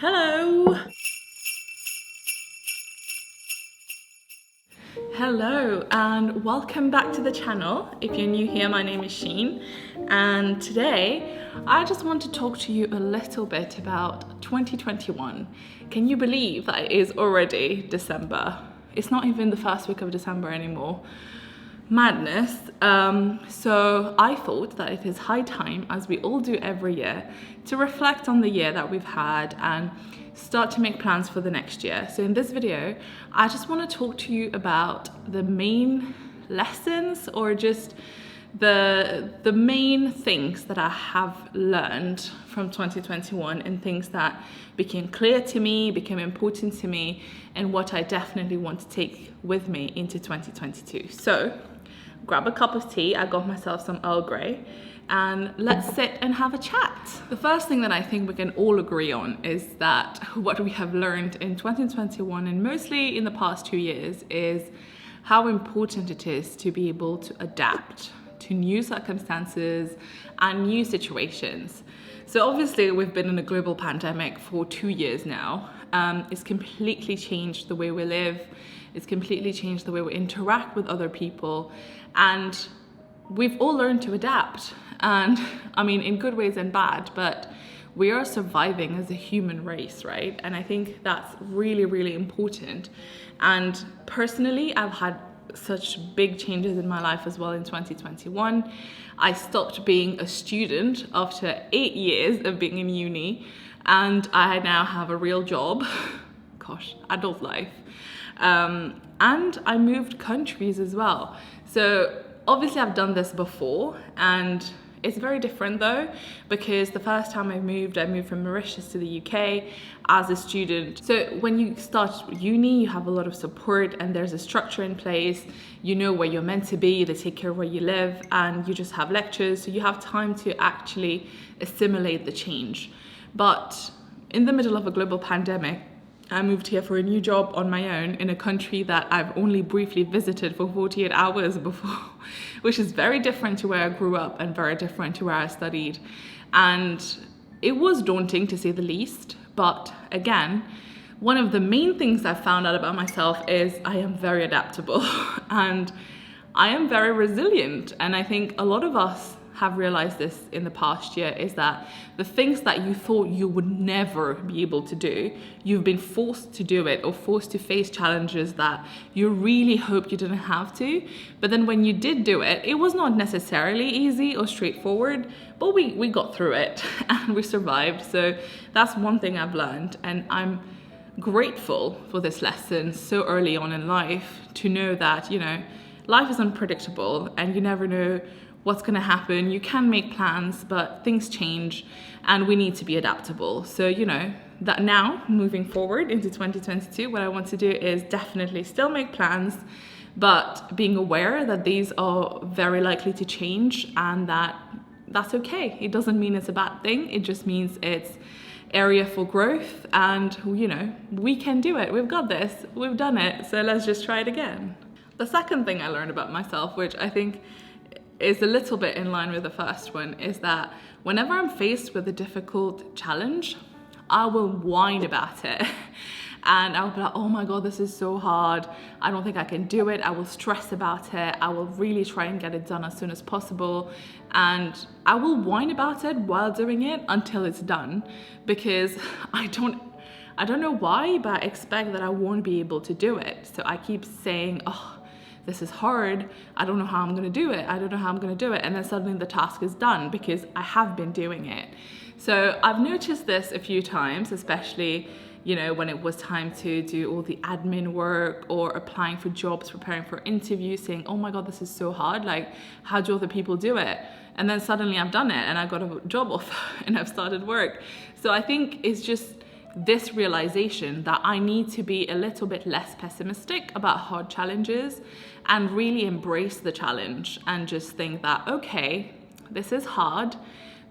Hello! Hello and welcome back to the channel. If you're new here, my name is Sheen, and today I just want to talk to you a little bit about 2021. Can you believe that it is already December? It's not even the first week of December anymore. Madness. So I thought that it is high time, as we all do every year, to reflect on the year that we've had and start to make plans for the next year. So in this video, I just want to talk to you about the main lessons, or just the main things that I have learned from 2021, and things that became clear to me, became important to me, and what I definitely want to take with me into 2022. So grab a cup of tea. I got myself some Earl Grey, and let's sit and have a chat. The first thing that I think we can all agree on is that what we have learned in 2021, and mostly in the past 2 years, is how important it is to be able to adapt to new circumstances and new situations. So obviously we've been in a global pandemic for 2 years now. It's completely changed the way we live. It's completely changed the way we interact with other people. And we've all learned to adapt. And I mean, in good ways and bad, but we are surviving as a human race, right? And I think that's really, really important. And personally, I've had such big changes in my life as well in 2021. I stopped being a student after 8 years of being in uni, and I now have a real job. Gosh, adult life. And I moved countries as well. So obviously I've done this before, and it's very different though, because the first time I moved from Mauritius to the UK as a student. So when you start uni, you have a lot of support and there's a structure in place. You know where you're meant to be, they take care of where you live, and you just have lectures. So you have time to actually assimilate the change. But in the middle of a global pandemic, I moved here for a new job on my own in a country that I've only briefly visited for 48 hours before, which is very different to where I grew up and very different to where I studied. And it was daunting, to say the least. But again, one of the main things I found out about myself is I am very adaptable and I am very resilient. And I think a lot of us have realized this in the past year, is that the things that you thought you would never be able to do, you've been forced to do it, or forced to face challenges that you really hoped you didn't have to. But then when you did do it, it was not necessarily easy or straightforward, but we got through it and we survived. So that's one thing I've learned, and I'm grateful for this lesson so early on in life, to know that, life is unpredictable and you never know what's going to happen. You can make plans, but things change and we need to be adaptable. So, that now moving forward into 2022, what I want to do is definitely still make plans, but being aware that these are very likely to change, and that's okay. It doesn't mean it's a bad thing. It just means it's area for growth, and we can do it. We've got this, we've done it. So let's just try it again. The second thing I learned about myself, which I think is a little bit in line with the first one, is that whenever I'm faced with a difficult challenge, I will whine about it. And I'll be like, oh my God, this is so hard. I don't think I can do it. I will stress about it. I will really try and get it done as soon as possible. And I will whine about it while doing it until it's done, because I don't know why, but I expect that I won't be able to do it. So I keep saying, oh, this is hard. I don't know how I'm going to do it. I don't know how I'm going to do it. And then suddenly the task is done because I have been doing it. So I've noticed this a few times, especially, when it was time to do all the admin work or applying for jobs, preparing for interviews, saying, oh my God, this is so hard. Like, how do other people do it? And then suddenly I've done it and I got a job offer and I've started work. So I think it's just this realization that I need to be a little bit less pessimistic about hard challenges and really embrace the challenge, and just think that, okay, this is hard,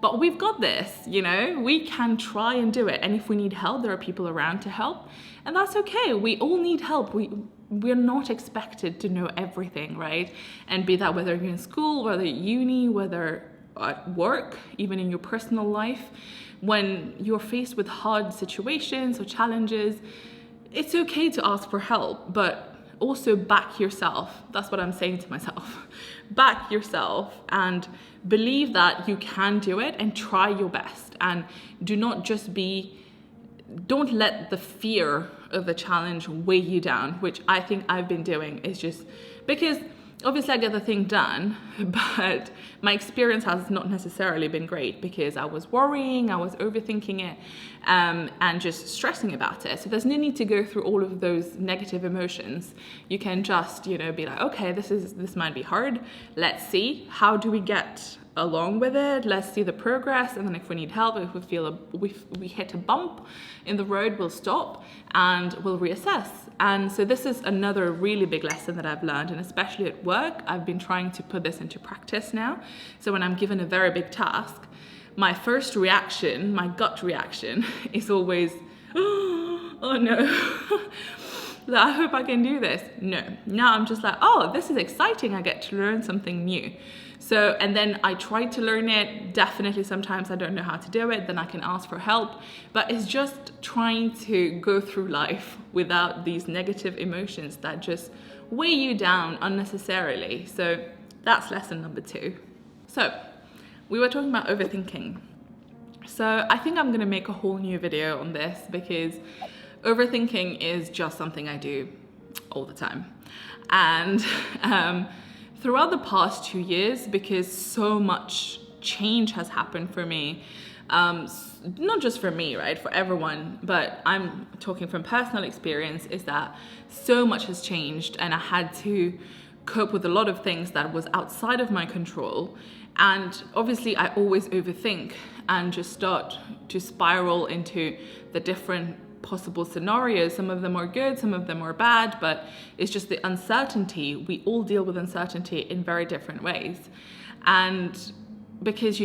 but we've got this, we can try and do it. And if we need help, there are people around to help, and that's okay. We all need help. We're not expected to know everything, right? And be that whether you're in school, whether uni, whether at work, even in your personal life, when you're faced with hard situations or challenges, it's okay to ask for help, but also back yourself. That's what I'm saying to myself. Back yourself and believe that you can do it and try your best. And don't let the fear of the challenge weigh you down, which I think I've been doing. Is just because obviously I get the thing done, but my experience has not necessarily been great because I was worrying, I was overthinking it, and just stressing about it. So there's no need to go through all of those negative emotions. You can just, be like, okay, this might be hard. Let's see, how do we get along with it? Let's see the progress, and then if we need help, if we feel we hit a bump in the road, we'll stop and we'll reassess. And so this is another really big lesson that I've learned, and especially at work, I've been trying to put this into practice now. So when I'm given a very big task, my first reaction, my gut reaction, is always, oh no, I hope I can do this. No, now I'm just like, oh, this is exciting. I get to learn something new. So, and then I try to learn it. Definitely sometimes I don't know how to do it, then I can ask for help. But it's just trying to go through life without these negative emotions that just weigh you down unnecessarily. So that's lesson number 2. So we were talking about overthinking. So I think I'm gonna make a whole new video on this because overthinking is just something I do all the time. And throughout the past 2 years, because so much change has happened for me, not just for me, right, for everyone, but I'm talking from personal experience, is that so much has changed and I had to cope with a lot of things that was outside of my control. And obviously I always overthink and just start to spiral into the different possible scenarios. Some of them are good, some of them are bad, but it's just the uncertainty. We all deal with uncertainty in very different ways. And because,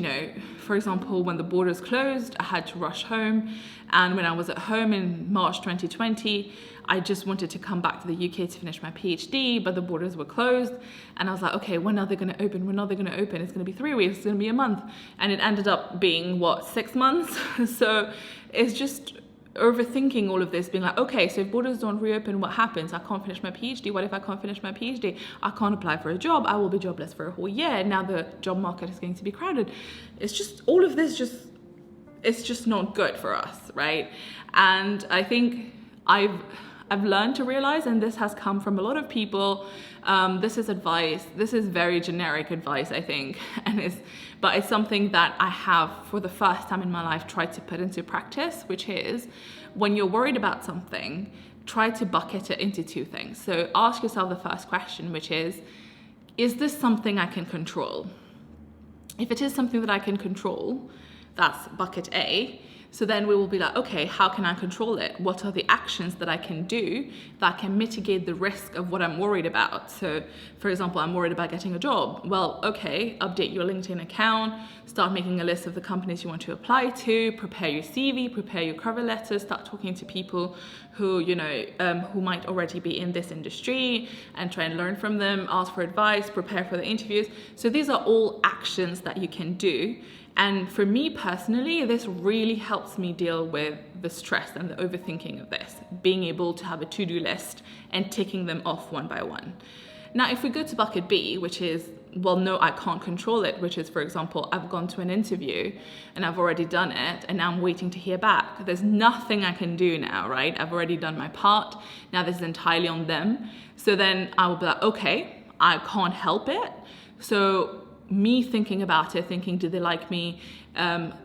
for example, when the borders closed, I had to rush home. And when I was at home in March 2020, I just wanted to come back to the UK to finish my PhD, but the borders were closed. And I was like, okay, when are they going to open? When are they going to open? It's going to be 3 weeks, it's going to be a month. And it ended up being, 6 months? So it's just overthinking all of this, being like, okay, so if borders don't reopen, what happens? I can't finish my PhD. What if I can't finish my PhD? I can't apply for a job. I will be jobless for a whole year. Now the job market is going to be crowded. It's just, all of this it's just not good for us, right? And I think I've learned to realize, and this has come from a lot of people, this is advice, this is very generic advice, I think, but it's something that I have for the first time in my life tried to put into practice, which is, when you're worried about something, try to bucket it into 2 things. So ask yourself the first question, which is this something I can control? If it is something that I can control, that's bucket A. So then we will be like, okay, how can I control it? What are the actions that I can do that can mitigate the risk of what I'm worried about? So for example, I'm worried about getting a job. Well, okay, update your LinkedIn account, start making a list of the companies you want to apply to, prepare your CV, prepare your cover letter, start talking to people who, who might already be in this industry and try and learn from them, ask for advice, prepare for the interviews. So these are all actions that you can do. And for me personally, this really helps me deal with the stress and the overthinking of this, being able to have a to-do list and ticking them off one by one. Now, if we go to bucket B, which is, well, no, I can't control it, which is, for example, I've gone to an interview and I've already done it and now I'm waiting to hear back. There's nothing I can do now, right? I've already done my part. Now this is entirely on them. So then I will be like, okay, I can't help it. So me thinking about it, thinking, do they like me?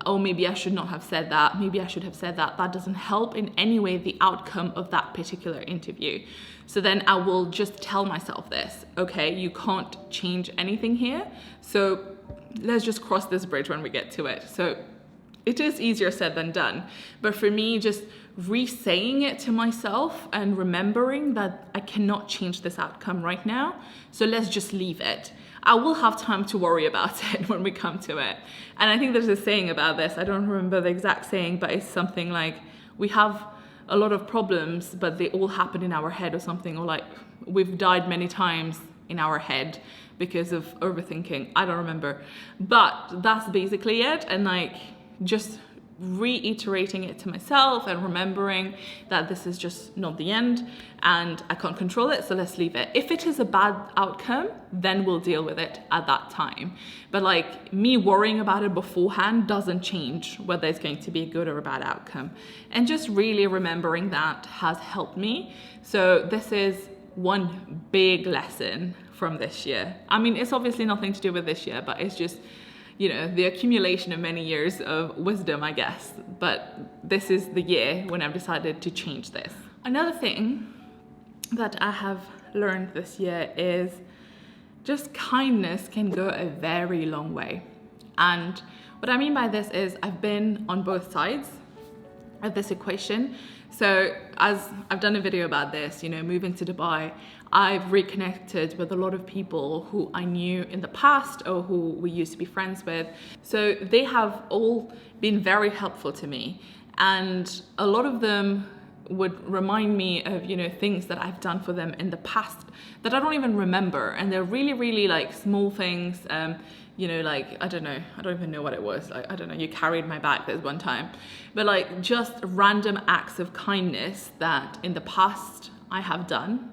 Oh, maybe I should not have said that. Maybe I should have said that. That doesn't help in any way the outcome of that particular interview. So then I will just tell myself this, okay, you can't change anything here. So let's just cross this bridge when we get to it. So it is easier said than done. But for me, just re-saying it to myself and remembering that I cannot change this outcome right now. So let's just leave it. I will have time to worry about it when we come to it. And I think there's a saying about this. I don't remember the exact saying, but it's something like, we have a lot of problems, but they all happen in our head or something, or like, we've died many times in our head because of overthinking. I don't remember. But that's basically it. And like, just reiterating it to myself and remembering that this is just not the end and I can't control it, so let's leave it. If it is a bad outcome, then we'll deal with it at that time. But like me worrying about it beforehand doesn't change whether it's going to be a good or a bad outcome. And just really remembering that has helped me. So this is one big lesson from this year. I mean, it's obviously nothing to do with this year, but it's just, you know, the accumulation of many years of wisdom, I guess. But this is the year when I've decided to change this. Another thing that I have learned this year is just kindness can go a very long way. And what I mean by this is I've been on both sides of this equation. So as I've done a video about this, you know, moving to Dubai, I've reconnected with a lot of people who I knew in the past or who we used to be friends with. So they have all been very helpful to me. And a lot of them would remind me of, you know, things that I've done for them in the past that I don't even remember. And they're really, really like small things. You know, like, I don't even know what it was. Like, I don't know, you carried my bag this one time. But like just random acts of kindness that in the past I have done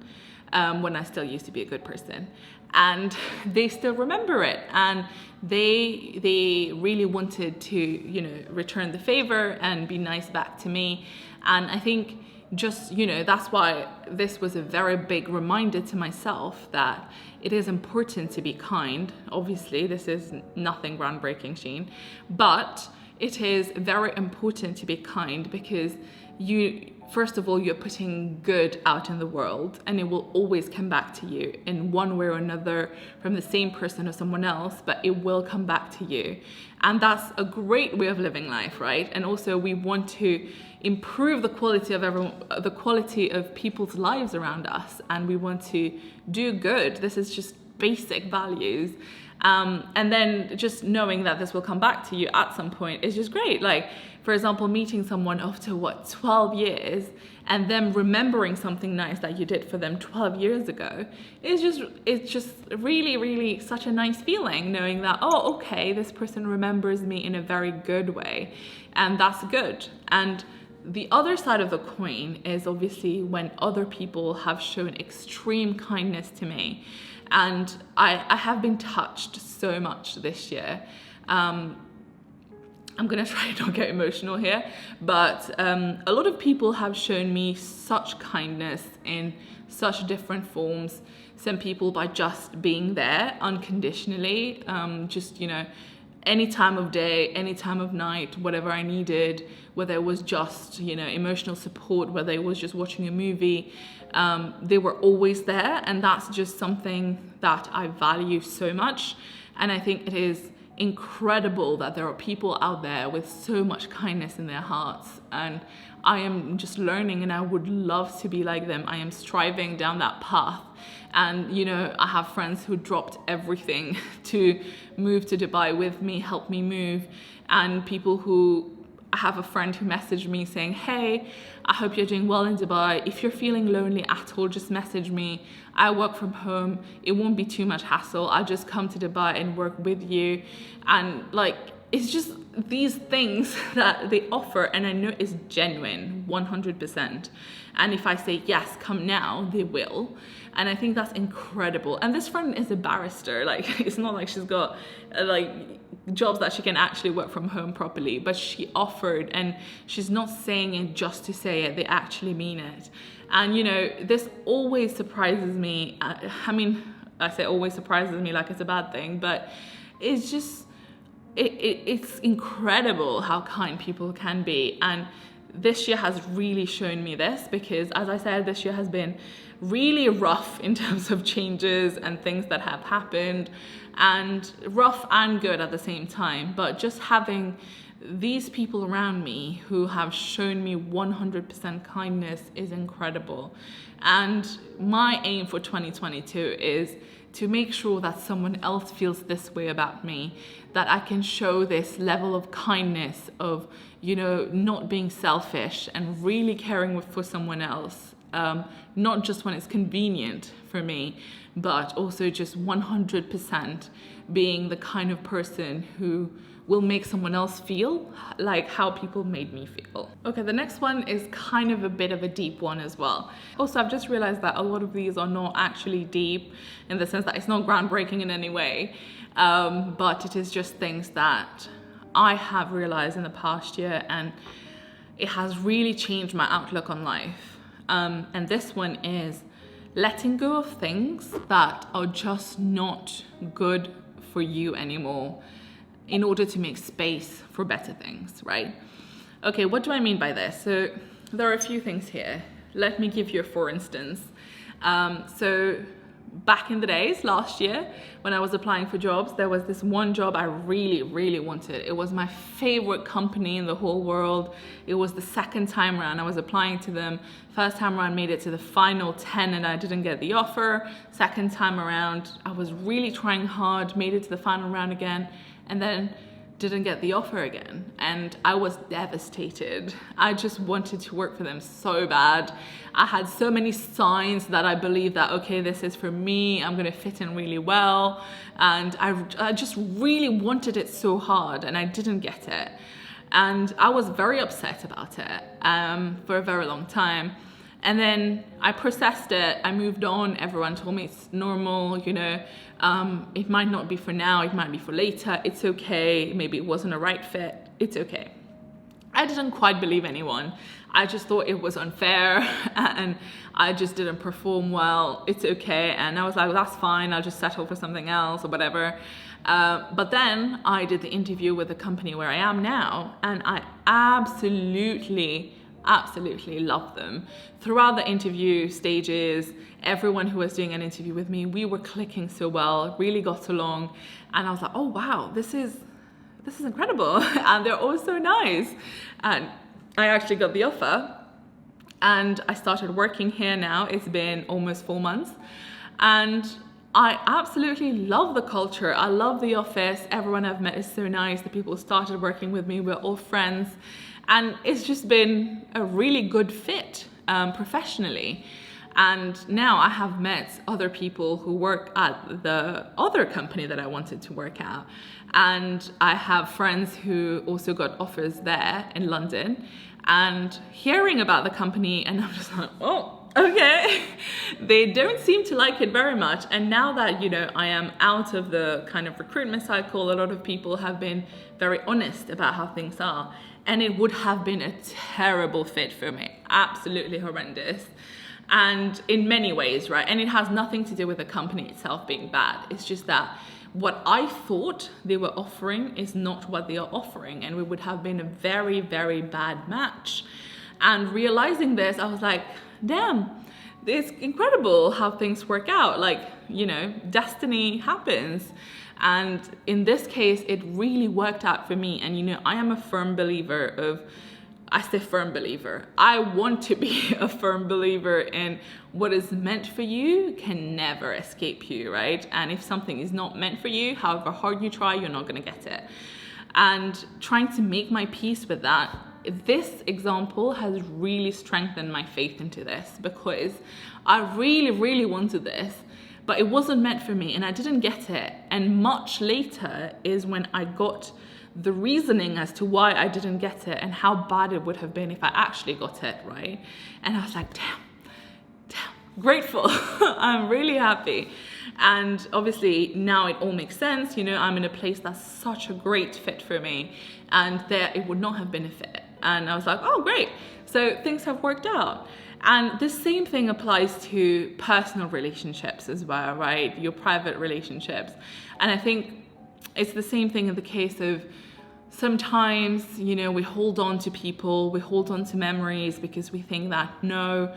when I still used to be a good person. And they still remember it. And they really wanted to, you know, return the favor and be nice back to me. And I think just, you know, that's why this was a very big reminder to myself that it is important to be kind. Obviously, this is nothing groundbreaking, Sheen, but it is very important to be kind because you, first of all, you're putting good out in the world and it will always come back to you in one way or another from the same person or someone else, but it will come back to you. And that's a great way of living life, right? And also we want to improve the quality of people's lives around us, and we want to do good. This is just basic values. And then just knowing that this will come back to you at some point is just great. Like, for example, meeting someone after 12 years and them remembering something nice that you did for them 12 years ago it's just really, really such a nice feeling, knowing that, oh, okay, this person remembers me in a very good way, and that's good. And the other side of the coin is obviously when other people have shown extreme kindness to me. And I have been touched so much this year. I'm gonna try to not get emotional here, but a lot of people have shown me such kindness in such different forms. Some people by just being there unconditionally, just, you know, any time of day, any time of night, whatever I needed, whether it was just, you know, emotional support, whether it was just watching a movie, they were always there. And that's just something that I value so much. And I think it is incredible that there are people out there with so much kindness in their hearts. And I am just learning, and I would love to be like them. I am striving down that path. And, you know, I have friends who dropped everything to move to Dubai with me, help me move. And people who, I have a friend who messaged me saying, hey, I hope you're doing well in Dubai. If you're feeling lonely at all, just message me. I work from home. It won't be too much hassle. I'll just come to Dubai and work with you. And like, it's just these things that they offer, and I know it's genuine, 100%. And if I say, yes, come now, they will. And I think that's incredible. And this friend is a barrister. Like, it's not like she's got like jobs that she can actually work from home properly, but she offered, and she's not saying it just to say it, they actually mean it. And, you know, this always surprises me. I mean, I say always surprises me like it's a bad thing, but it's just, it's incredible how kind people can be. And this year has really shown me this, because as I said, this year has been really rough in terms of changes and things that have happened, and rough and good at the same time. But just having these people around me who have shown me 100% kindness is incredible. And my aim for 2022 is to make sure that someone else feels this way about me, that I can show this level of kindness of, you know, not being selfish and really caring for someone else. Not just when it's convenient for me, but also just 100% being the kind of person who will make someone else feel like how people made me feel. Okay, the next one is kind of a bit of a deep one as well. Also, I've just realized that a lot of these are not actually deep in the sense that it's not groundbreaking in any way, but it is just things that I have realized in the past year, and it has really changed my outlook on life. And this one is letting go of things that are just not good for you anymore in order to make space for better things, right? Okay, what do I mean by this? So there are a few things here. Let me give you a for instance. So back in the days, last year, when I was applying for jobs, there was this one job I really, really wanted. It was my favorite company in the whole world. It was the second time around I was applying to them. First time around, made it to the final 10 and I didn't get the offer. Second time around, I was really trying hard, made it to the final round again, and then didn't get the offer again. And I was devastated. I just wanted to work for them so bad. I had so many signs that I believed that, okay, this is for me, I'm gonna fit in really well. And I just really wanted it so hard, and I didn't get it. And I was very upset about it for a very long time. And then I processed it, I moved on, everyone told me it's normal, you know, it might not be for now, it might be for later, it's okay, maybe it wasn't a right fit, it's okay. I didn't quite believe anyone. I just thought it was unfair and I just didn't perform well, it's okay. And I was like, well, that's fine, I'll just settle for something else or whatever. But then I did the interview with the company where I am now, and I absolutely loved them. Throughout the interview stages, everyone who was doing an interview with me, we were clicking so well, really got along, and I was like, oh wow, this is incredible. And they're all so nice. And I actually got the offer and I started working here now. It's been almost 4 months, and I absolutely love the culture. I love the office. Everyone I've met is so nice. The people who started working with me, we're all friends. And it's just been a really good fit professionally. And now I have met other people who work at the other company that I wanted to work at. And I have friends who also got offers there in London, and hearing about the company, and I'm just like, oh, okay. They don't seem to like it very much. And now that, you know, I am out of the kind of recruitment cycle, a lot of people have been very honest about how things are. And it would have been a terrible fit for me, absolutely horrendous. And in many ways, right? And it has nothing to do with the company itself being bad. It's just that what I thought they were offering is not what they are offering. And it would have been a very, very bad match. And realizing this, I was like, damn, it's incredible how things work out. Like, you know, destiny happens. And in this case, it really worked out for me. And, you know, I am a firm believer of, I say firm believer, I want to be a firm believer in what is meant for you can never escape you, right? And if something is not meant for you, however hard you try, you're not going to get it. And trying to make my peace with that, this example has really strengthened my faith into this, because I really, really wanted this, but it wasn't meant for me and I didn't get it. And much later is when I got the reasoning as to why I didn't get it and how bad it would have been if I actually got it, right? And I was like, damn, grateful. I'm really happy. And obviously now it all makes sense. You know, I'm in a place that's such a great fit for me, and there it would not have been a fit. And I was like, oh, great. So things have worked out. And the same thing applies to personal relationships as well, right? Your private relationships. And I think it's the same thing in the case of sometimes, you know, we hold on to people, we hold on to memories because we think that, no,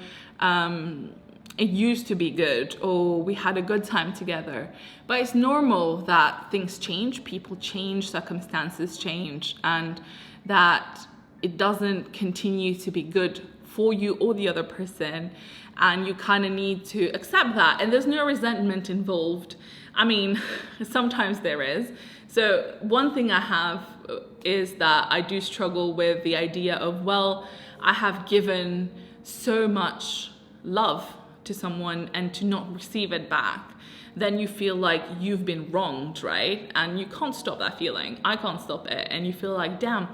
it used to be good, or we had a good time together. But it's normal that things change, people change, circumstances change, and that it doesn't continue to be good for you or the other person. And you kind of need to accept that. And there's no resentment involved. I mean, sometimes there is. So one thing I have is that I do struggle with the idea of, well, I have given so much love to someone and to not receive it back, then you feel like you've been wronged, right? And you can't stop that feeling. I can't stop it. And you feel like, damn,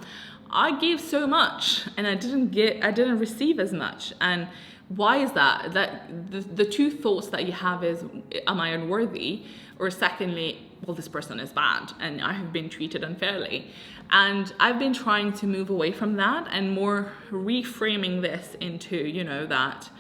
I gave so much and I didn't receive as much. And why is that? The two thoughts that you have is, am I unworthy? Or secondly, well, this person is bad and I have been treated unfairly. And I've been trying to move away from that and more reframing this into, you know, that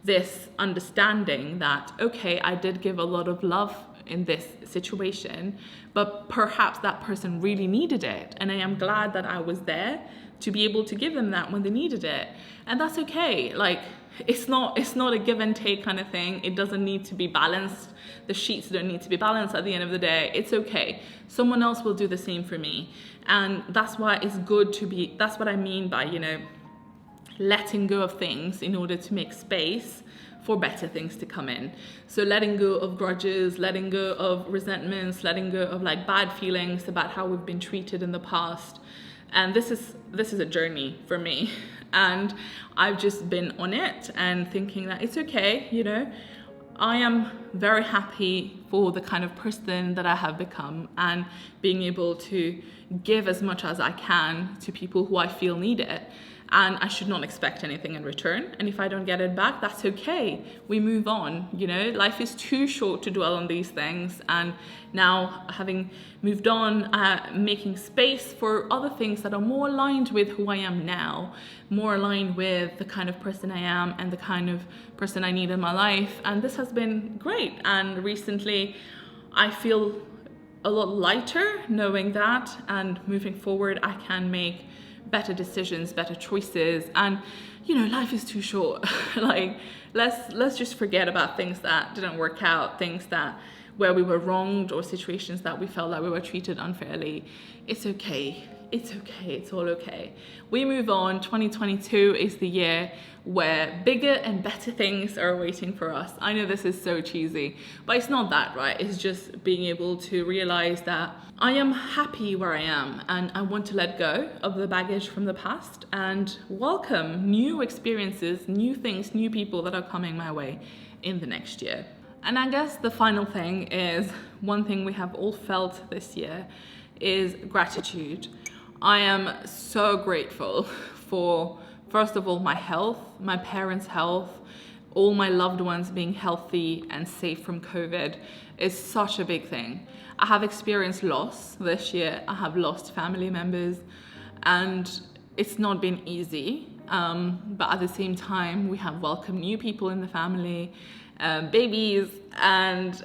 this understanding that, okay, I did give a lot of love in this situation, but perhaps that person really needed it. And I am glad that I was there to be able to give them that when they needed it. And that's okay. Like, it's not a give and take kind of thing. It doesn't need to be balanced. The sheets don't need to be balanced at the end of the day. It's okay. Someone else will do the same for me. And that's why it's good to be, that's what I mean by, you know, letting go of things in order to make space for better things to come in. So letting go of grudges, letting go of resentments, letting go of like bad feelings about how we've been treated in the past. And this is a journey for me. And I've just been on it and thinking that it's okay, you know. I am very happy for the kind of person that I have become and being able to give as much as I can to people who I feel need it. And I should not expect anything in return. And if I don't get it back, that's okay. We move on, you know. Life is too short to dwell on these things. And now, having moved on, making space for other things that are more aligned with who I am now, more aligned with the kind of person I am and the kind of person I need in my life. And this has been great. And recently, I feel a lot lighter knowing that. And moving forward, I can make better decisions, better choices. And you know, life is too short. Like, let's just forget about things that didn't work out, things that where we were wronged, or situations that we felt like we were treated unfairly. It's okay. It's okay. It's all okay. We move on. 2022 is the year where bigger and better things are waiting for us. I know this is so cheesy, but it's not that, right? It's just being able to realize that I am happy where I am and I want to let go of the baggage from the past and welcome new experiences, new things, new people that are coming my way in the next year. And I guess the final thing is, one thing we have all felt this year is gratitude. I am so grateful for, first of all, my health, my parents' health, all my loved ones being healthy and safe from COVID is such a big thing. I have experienced loss this year. I have lost family members and it's not been easy. But at the same time, we have welcomed new people in the family, babies, and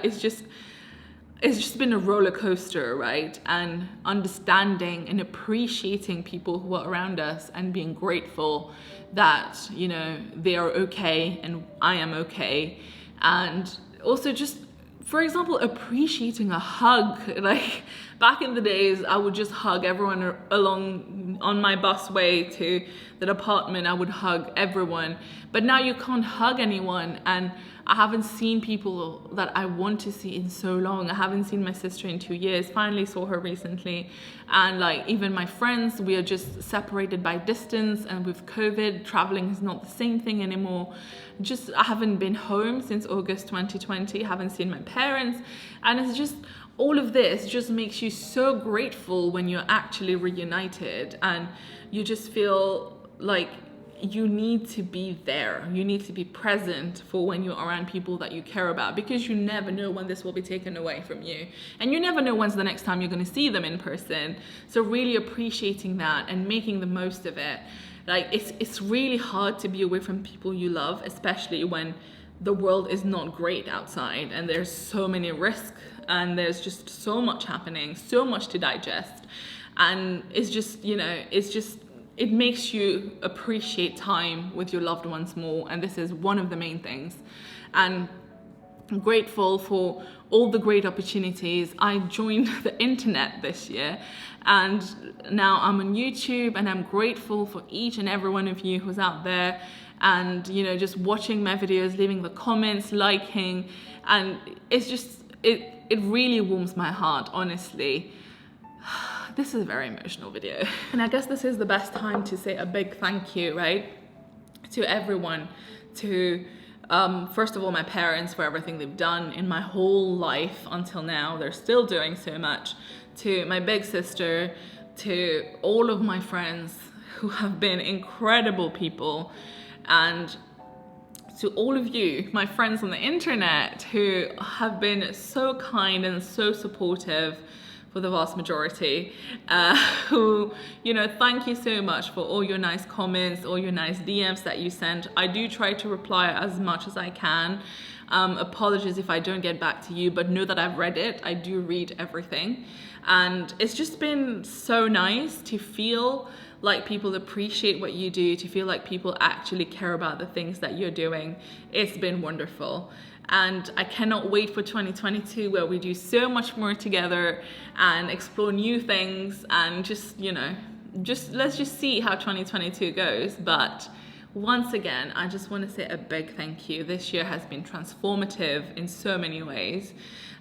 it's just been a roller coaster, right? And understanding and appreciating people who are around us and being grateful that, you know, they are okay and I am okay. And also just, for example, appreciating a hug. Like back in the days, I would just hug everyone along on my busway to the apartment. I would hug everyone, but now you can't hug anyone. And I haven't seen people that I want to see in so long. I haven't seen my sister in 2 years. Finally saw her recently. And like even my friends, we are just separated by distance. And with COVID, traveling is not the same thing anymore. I haven't been home since August 2020. I haven't seen my parents. And it's just, all of this just makes you so grateful when you're actually reunited. And you just feel like you need to be there. You need to be present for when you're around people that you care about, because you never know when this will be taken away from you. And you never know when's the next time you're going to see them in person. So really appreciating that and making the most of it. Like it's really hard to be away from people you love, especially when the world is not great outside and there's so many risks and there's just so much happening, so much to digest. And it's just, you know, it makes you appreciate time with your loved ones more. And this is one of the main things. And I'm grateful for all the great opportunities. I joined the internet this year and now I'm on YouTube, and I'm grateful for each and every one of you who's out there and, you know, just watching my videos, leaving the comments, liking, and it's just, it really warms my heart, honestly. This is a very emotional video. And I guess this is the best time to say a big thank you, right? To everyone to first of all, my parents for everything they've done in my whole life until now. They're still doing so much. To my big sister, to all of my friends who have been incredible people, and to all of you, my friends on the internet, who have been so kind and so supportive for the vast majority, who, you know, thank you so much for all your nice comments, all your nice DMs that you send. I do try to reply as much as I can. Apologies if I don't get back to you, but know that I've read it. I do read everything. And it's just been so nice to feel like people appreciate what you do, to feel like people actually care about the things that you're doing. It's been wonderful. And I cannot wait for 2022, where we do so much more together and explore new things, and just, you know, let's just see how 2022 goes. But once again, I just want to say a big thank you. This year has been transformative in so many ways,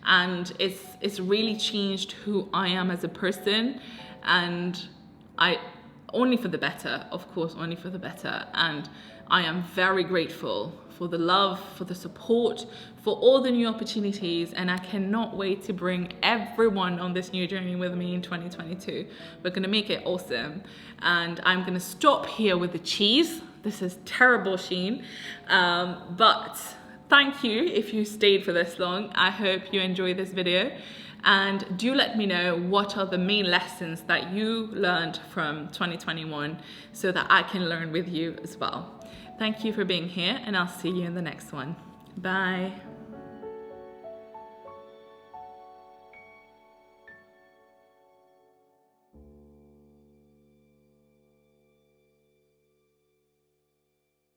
and it's really changed who I am as a person, and only for the better, of course, only for the better. And I am very grateful for the love, for the support, for all the new opportunities, and I cannot wait to bring everyone on this new journey with me in 2022. We're gonna make it awesome. And I'm gonna stop here with the cheese. This is terrible, Sheen. But thank you if you stayed for this long. I hope you enjoyed this video. And do let me know what are the main lessons that you learned from 2021, so that I can learn with you as well. Thank you for being here, and I'll see you in the next one. Bye.